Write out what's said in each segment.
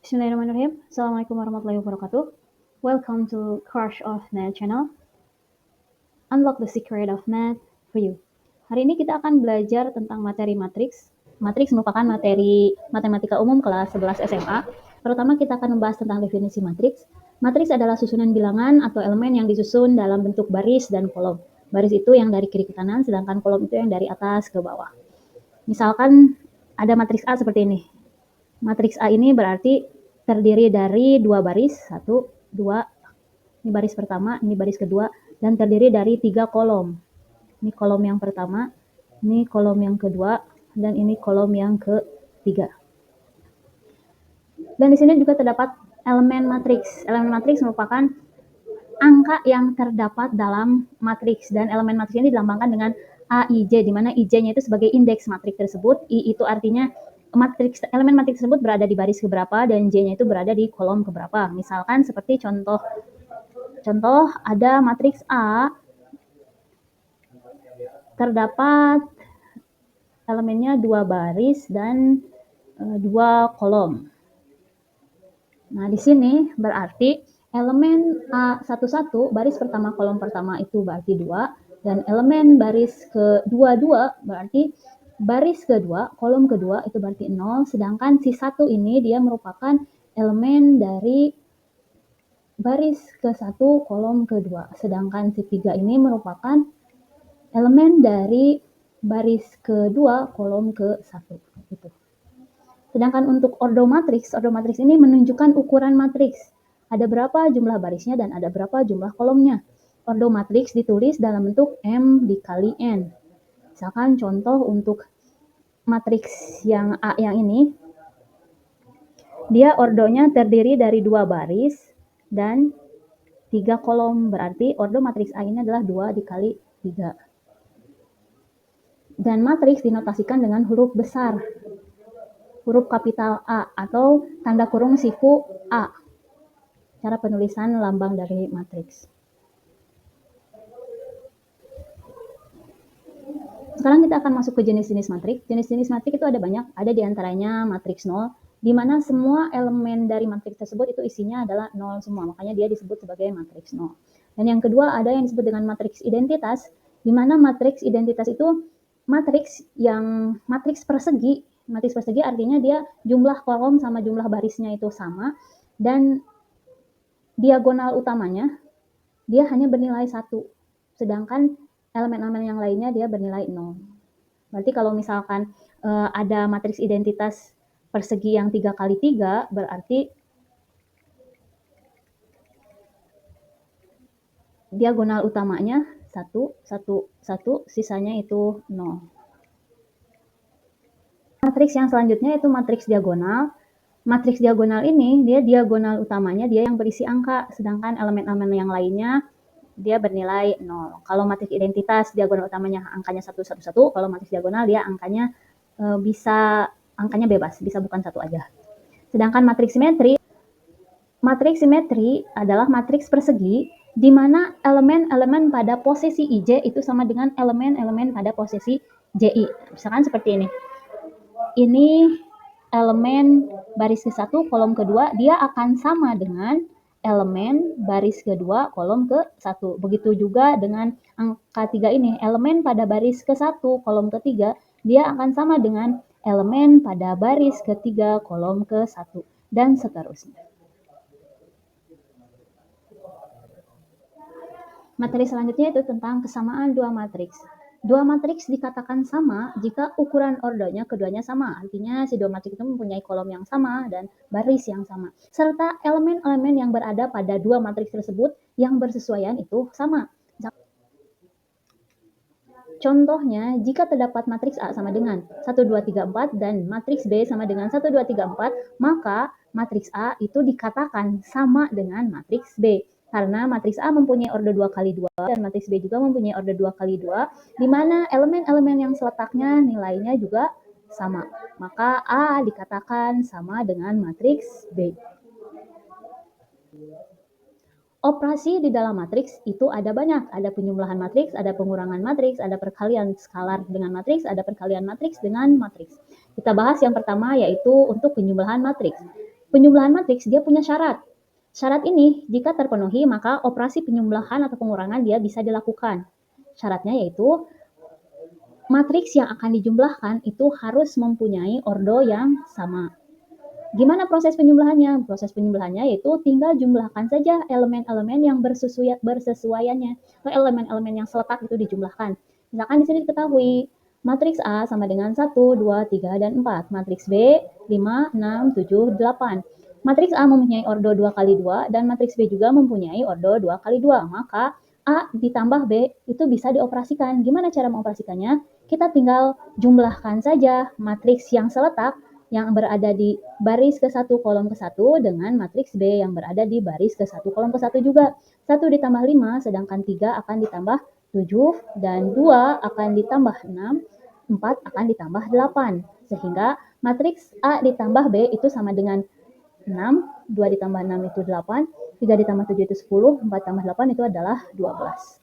Bismillahirrahmanirrahim. Assalamualaikum warahmatullahi wabarakatuh. Welcome to Crush of Math channel. Unlock the secret of math for you. Hari ini kita akan belajar tentang materi matriks. Matriks merupakan materi matematika umum kelas 11 SMA. Pertama kita akan membahas tentang definisi matriks. Matriks adalah susunan bilangan atau elemen yang disusun dalam bentuk baris dan kolom. Baris itu yang dari kiri ke kanan, sedangkan kolom itu yang dari atas ke bawah. Misalkan ada matriks A seperti ini. Matriks A ini berarti terdiri dari dua baris, 1, 2, ini baris pertama, ini baris kedua, dan terdiri dari 3 kolom. Ini kolom yang pertama, ini kolom yang kedua, dan ini kolom yang ketiga. Dan di sini juga terdapat elemen matriks. Elemen matriks merupakan angka yang terdapat dalam matriks, dan elemen matriks ini dilambangkan dengan A, I, J, di mana I-J-nya itu sebagai indeks matriks tersebut. I itu artinya elemen matriks tersebut berada di baris keberapa dan J-nya itu berada di kolom keberapa. Misalkan seperti contoh ada matriks A terdapat elemennya 2 baris dan 2 kolom. Nah, di sini berarti elemen A11 baris pertama kolom pertama itu berarti 2, dan elemen baris ke-22 berarti baris kedua, kolom kedua itu berarti 0, sedangkan si 1 ini dia merupakan elemen dari baris ke-1 kolom kedua, sedangkan si 3 ini merupakan elemen dari baris kedua kolom ke-1 gitu. Sedangkan untuk ordo matriks ini menunjukkan ukuran matriks. Ada berapa jumlah barisnya dan ada berapa jumlah kolomnya. Ordo matriks ditulis dalam bentuk M dikali N. Misalkan contoh untuk matriks yang A yang ini, dia ordonya terdiri dari 2 baris dan 3 kolom, berarti ordo matriks A ini adalah 2 dikali 3. Dan matriks dinotasikan dengan huruf besar, huruf kapital A atau tanda kurung siku A. Cara penulisan lambang dari matriks. Sekarang kita akan masuk ke jenis-jenis matriks. Jenis-jenis matriks itu ada banyak, ada diantaranya matriks 0, di mana semua elemen dari matriks tersebut itu isinya adalah 0 semua, makanya dia disebut sebagai matriks 0. Dan yang kedua ada yang disebut dengan matriks identitas, di mana matriks identitas itu matriks yang matriks persegi. Matriks persegi artinya dia jumlah kolom sama jumlah barisnya itu sama, dan diagonal utamanya dia hanya bernilai 1, sedangkan elemen-elemen yang lainnya dia bernilai 0. Berarti kalau misalkan ada matriks identitas persegi yang 3 kali 3, berarti diagonal utamanya 1, 1, 1, sisanya itu 0. Matriks yang selanjutnya itu matriks diagonal. Matriks diagonal ini dia diagonal utamanya dia yang berisi angka, sedangkan elemen-elemen yang lainnya dia bernilai 0. Kalau matriks identitas diagonal utamanya angkanya 1, 1, 1. Kalau matriks diagonal dia angkanya angkanya bebas, bisa bukan 1 aja. Sedangkan matriks simetri adalah matriks persegi di mana elemen-elemen pada posisi IJ itu sama dengan elemen-elemen pada posisi JI. Misalkan seperti ini. Ini elemen baris ke-1 kolom kedua, dia akan sama dengan elemen baris kedua kolom ke-1. Begitu juga dengan angka 3 ini, elemen pada baris ke-1 kolom ketiga, dia akan sama dengan elemen pada baris ketiga kolom ke-1, dan seterusnya. Materi selanjutnya itu tentang kesamaan dua matriks. Dua matriks dikatakan sama jika ukuran ordonya keduanya sama. Artinya si dua matriks itu mempunyai kolom yang sama dan baris yang sama. Serta elemen-elemen yang berada pada dua matriks tersebut yang bersesuaian itu sama. Contohnya, jika terdapat matriks A sama dengan 1, 2, 3, 4 dan matriks B sama dengan 1, 2, 3, 4, maka matriks A itu dikatakan sama dengan matriks B. Karena matriks A mempunyai ordo 2 kali 2 dan matriks B juga mempunyai ordo 2 kali 2, di mana elemen-elemen yang seletaknya nilainya juga sama. Maka A dikatakan sama dengan matriks B. Operasi di dalam matriks itu ada banyak. Ada penjumlahan matriks, ada pengurangan matriks, ada perkalian skalar dengan matriks, ada perkalian matriks dengan matriks. Kita bahas yang pertama yaitu untuk penjumlahan matriks. Penjumlahan matriks dia punya syarat. Syarat ini jika terpenuhi maka operasi penjumlahan atau pengurangan dia bisa dilakukan. Syaratnya yaitu matriks yang akan dijumlahkan itu harus mempunyai ordo yang sama. Gimana proses penjumlahannya? Proses penjumlahannya yaitu tinggal jumlahkan saja elemen-elemen yang bersesuaiannya, atau elemen-elemen yang seletak itu dijumlahkan. Misalkan di sini diketahui matriks A sama dengan 1, 2, 3, dan 4. Matriks B 5, 6, 7, 8. Matriks A mempunyai ordo 2 kali 2 dan matriks B juga mempunyai ordo 2 kali 2. Maka A ditambah B itu bisa dioperasikan. Gimana cara mengoperasikannya? Kita tinggal jumlahkan saja matriks yang seletak yang berada di baris ke-1 kolom ke-1 dengan matriks B yang berada di baris ke-1 kolom ke-1 juga. 1 ditambah 5 sedangkan 3 akan ditambah 7 dan 2 akan ditambah 6, 4 akan ditambah 8. Sehingga matriks A ditambah B itu sama dengan 6, 2 ditambah 6 itu 8, 3 ditambah 7 itu 10, 4 tambah 8 itu adalah 12.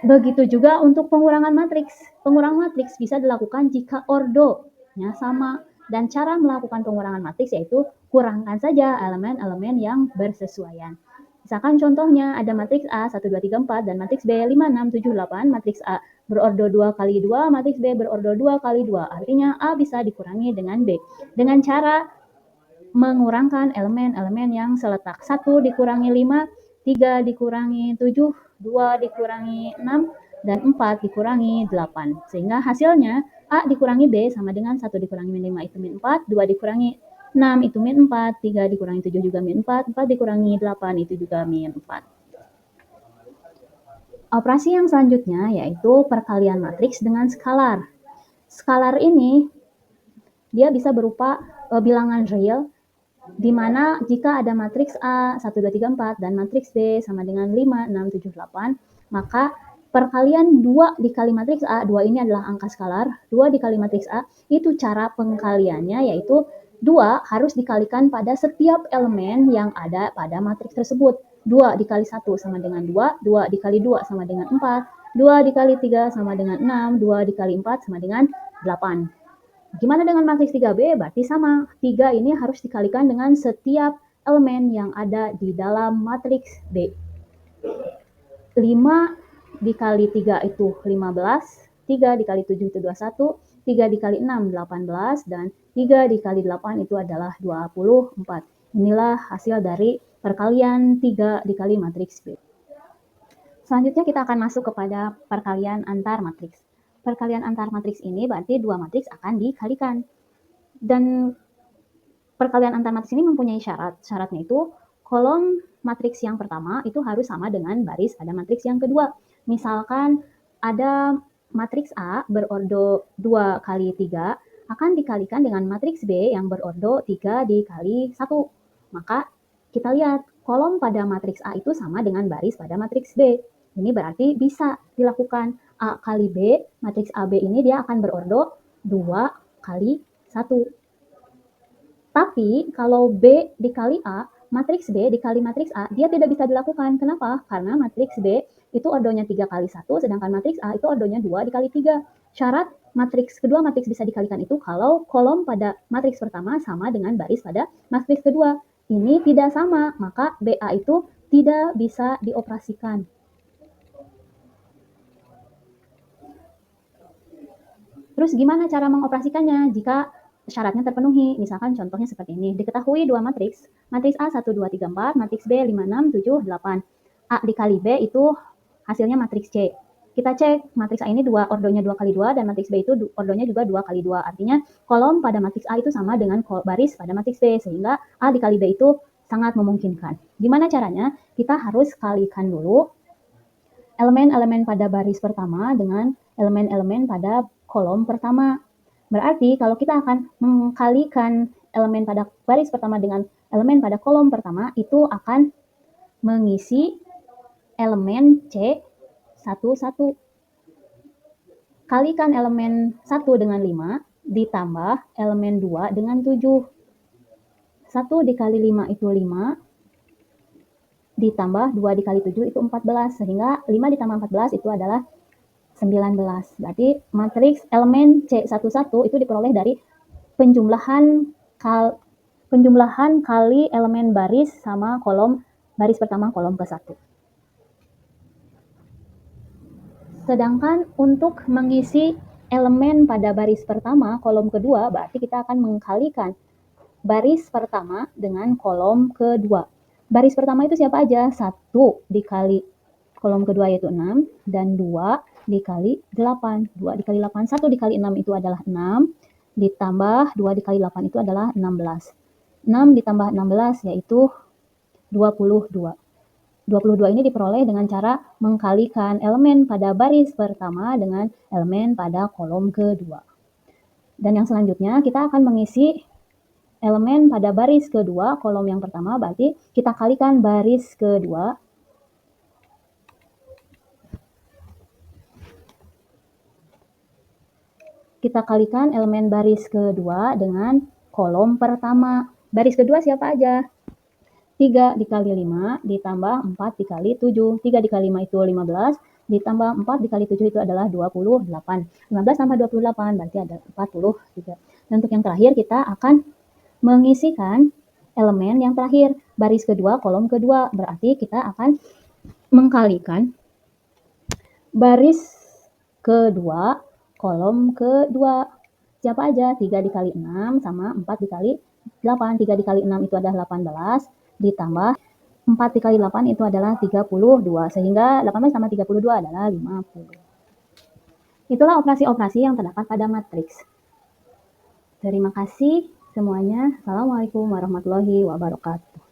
Begitu juga untuk pengurangan matriks. Pengurangan matriks bisa dilakukan jika ordonya sama. Dan cara melakukan pengurangan matriks yaitu kurangkan saja elemen-elemen yang bersesuaian. Misalkan contohnya ada matriks A 1, 2, 3, 4 dan matriks B 5, 6, 7, 8. Matriks A berordo 2 kali 2, matriks B berordo 2 kali 2. Artinya A bisa dikurangi dengan B. Dengan cara mengurangkan elemen-elemen yang seletak. 1 dikurangi 5, 3 dikurangi 7, 2 dikurangi 6, dan 4 dikurangi 8. Sehingga hasilnya A dikurangi B sama dengan 1 dikurangi min 5 itu min 4, 2 dikurangi 6 itu min 4, 3 dikurangi 7 juga min 4, 4 dikurangi 8 itu juga min 4. Operasi yang selanjutnya yaitu perkalian matriks dengan skalar. Skalar ini dia bisa berupa bilangan real di mana jika ada matriks A 1, 2, 3, 4 dan matriks B sama dengan 5, 6, 7, 8, maka perkalian 2 dikali matriks A, 2 ini adalah angka skalar, 2 dikali matriks A, itu cara pengkaliannya yaitu 2 harus dikalikan pada setiap elemen yang ada pada matriks tersebut. 2 dikali 1 sama dengan 2, 2 dikali 2 sama dengan 4, 2 dikali 3 sama dengan 6, 2 dikali 4 sama dengan 8. Gimana dengan matriks 3B? Berarti sama. 3 ini harus dikalikan dengan setiap elemen yang ada di dalam matriks B. 5 dikali 3 itu 15, 3 dikali 7 itu 21, 3 dikali 6 18, dan 3 dikali 8 itu adalah 24. Inilah hasil dari perkalian 3 dikali matriks B. Selanjutnya kita akan masuk kepada perkalian antar matriks. Perkalian antar matriks ini berarti dua matriks akan dikalikan. Dan perkalian antar matriks ini mempunyai syarat. Syaratnya itu kolom matriks yang pertama itu harus sama dengan baris pada matriks yang kedua. Misalkan ada matriks A berordo 2 kali 3 akan dikalikan dengan matriks B yang berordo 3 dikali 1. Maka kita lihat kolom pada matriks A itu sama dengan baris pada matriks B. Ini berarti bisa dilakukan. A kali B, matriks AB ini dia akan berordo 2 kali 1. Tapi kalau B dikali A, matriks B dikali matriks A, dia tidak bisa dilakukan. Kenapa? Karena matriks B itu ordonya 3 kali 1, sedangkan matriks A itu ordonya 2 dikali 3. Syarat matriks kedua matriks bisa dikalikan itu kalau kolom pada matriks pertama sama dengan baris pada matriks kedua. Ini tidak sama, maka BA itu tidak bisa dioperasikan. Terus gimana cara mengoperasikannya jika syaratnya terpenuhi? Misalkan contohnya seperti ini. Diketahui dua matriks. Matriks A 1, 2, 3, 4. Matriks B 5, 6, 7, 8. A dikali B itu hasilnya matriks C. Kita cek matriks A ini ordonya 2 kali 2 dan matriks B itu ordonya juga 2 kali 2. Artinya kolom pada matriks A itu sama dengan baris pada matriks B. Sehingga A dikali B itu sangat memungkinkan. Gimana caranya? Kita harus kalikan dulu elemen-elemen pada baris pertama dengan elemen-elemen pada kolom pertama. Berarti kalau kita akan mengkalikan elemen pada baris pertama dengan elemen pada kolom pertama, itu akan mengisi elemen C 1, 1. Kalikan elemen 1 dengan 5, ditambah elemen 2 dengan 7. 1 dikali 5 itu 5, ditambah 2 dikali 7 itu 14, sehingga 5 ditambah 14 itu adalah 19. Berarti matriks elemen C11 itu diperoleh dari penjumlahan penjumlahan kali elemen baris sama kolom baris pertama kolom ke-1. Sedangkan untuk mengisi elemen pada baris pertama kolom kedua, berarti kita akan mengkalikan baris pertama dengan kolom kedua. Baris pertama itu siapa aja? 1 dikali kolom kedua yaitu 6, dan 2 dikali 8. 2 dikali 8, 1 dikali 6 itu adalah 6, ditambah 2 dikali 8 itu adalah 16. 6 ditambah 16 yaitu 22. 22 ini diperoleh dengan cara mengkalikan elemen pada baris pertama dengan elemen pada kolom kedua. Dan yang selanjutnya kita akan mengisi elemen pada baris kedua kolom yang pertama, berarti kita kalikan baris kedua elemen baris kedua dengan kolom pertama. Baris kedua siapa aja? 3 dikali 5 ditambah 4 dikali 7. 3 dikali 5 itu 15, ditambah 4 dikali 7 itu adalah 28. 15 tambah 28 berarti ada 43. Dan untuk yang terakhir kita akan mengisikan elemen yang terakhir, baris kedua kolom kedua. Berarti kita akan mengkalikan baris kedua kolom kedua. Siapa aja? 3 dikali 6 sama 4 dikali 8. 3 dikali 6 itu adalah 18, ditambah 4 dikali 8 itu adalah 32. Sehingga 18 tambah 32 adalah 50. Itulah operasi-operasi yang terdapat pada matriks. Terima kasih semuanya. Assalamualaikum warahmatullahi wabarakatuh.